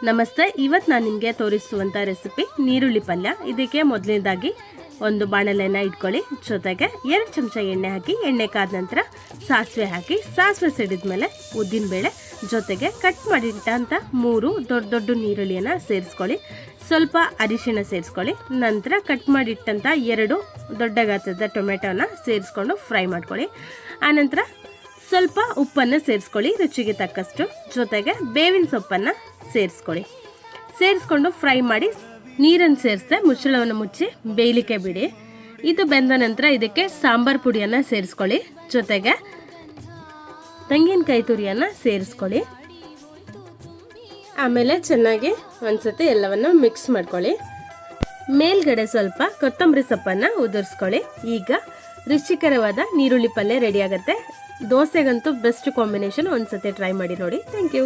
ನಮಸ್ತೆ, ಇವತ್ತು ನಾನು ನಿಮಗೆ ತೋರಿಸುವಂಥ ರೆಸಿಪಿ ನೀರುಳ್ಳಿ ಪಲ್ಯ. ಇದಕ್ಕೆ ಮೊದಲನೇದಾಗಿ ಒಂದು ಬಾಣಲೆನ ಇಟ್ಕೊಳ್ಳಿ. ಜೊತೆಗೆ 2 ಚಮಚ ಎಣ್ಣೆ ಹಾಕಿ, ಎಣ್ಣೆ ಕಾದ ನಂತರ ಸಾಸಿವೆ ಹಾಕಿ, ಸಾಸಿವೆ ಸಿಡಿದ್ಮೇಲೆ ಉದ್ದಿನಬೇಳೆ ಜೊತೆಗೆ ಕಟ್ ಮಾಡಿಟ್ಟಂಥ 3 ದೊಡ್ಡ ನೀರುಳ್ಳಿಯನ್ನು ಸೇರಿಸ್ಕೊಳ್ಳಿ. ಸ್ವಲ್ಪ ಅರಿಶಿಣ ಸೇರಿಸ್ಕೊಳ್ಳಿ. ನಂತರ ಕಟ್ ಮಾಡಿಟ್ಟಂಥ 2 ದೊಡ್ಡ ಗಾತ್ರದ ಟೊಮೆಟೊನ ಸೇರಿಸ್ಕೊಂಡು ಫ್ರೈ ಮಾಡ್ಕೊಳ್ಳಿ. ಆನಂತರ ಸ್ವಲ್ಪ ಉಪ್ಪನ್ನು ಸೇರಿಸ್ಕೊಳ್ಳಿ ರುಚಿಗೆ ತಕ್ಕಷ್ಟು. ಜೊತೆಗೆ ಬೇವಿನ ಸೊಪ್ಪನ್ನು ಸೇರಿಸ್ಕೊಂಡು ಫ್ರೈ ಮಾಡಿ ನೀರನ್ನು ಸೇರಿಸದೆ ಮುಚ್ಚಳವನ್ನು ಮುಚ್ಚಿ ಬೇಯಲಿಕ್ಕೆ ಬಿಡಿ. ಇದು ಬೆಂದ ನಂತರ ಇದಕ್ಕೆ ಸಾಂಬಾರ್ ಪುಡಿಯನ್ನು ಸೇರಿಸ್ಕೊಳ್ಳಿ. ಜೊತೆಗೆ ತೆಂಗಿನಕಾಯಿ ತುರಿಯನ್ನು ಸೇರಿಸ್ಕೊಳ್ಳಿ. ಆಮೇಲೆ ಚೆನ್ನಾಗಿ ಒಂದ್ಸತಿ ಎಲ್ಲವನ್ನು ಮಿಕ್ಸ್ ಮಾಡ್ಕೊಳ್ಳಿ. ಮೇಲ್ಗಡೆ ಸ್ವಲ್ಪ ಕೊತ್ತಂಬರಿ ಸೊಪ್ಪನ್ನು ಉದುರಿಸ್ಕೊಳ್ಳಿ. ಈಗ ರುಚಿಕರವಾದ ನೀರುಳ್ಳಿ ಪಲ್ಯ ರೆಡಿ ಆಗುತ್ತೆ. ದೋಸೆಗಂತೂ ಬೆಸ್ಟ್ ಕಾಂಬಿನೇಷನ್. ಒಂದ್ಸತಿ ಟ್ರೈ ಮಾಡಿ ನೋಡಿ. Thank you.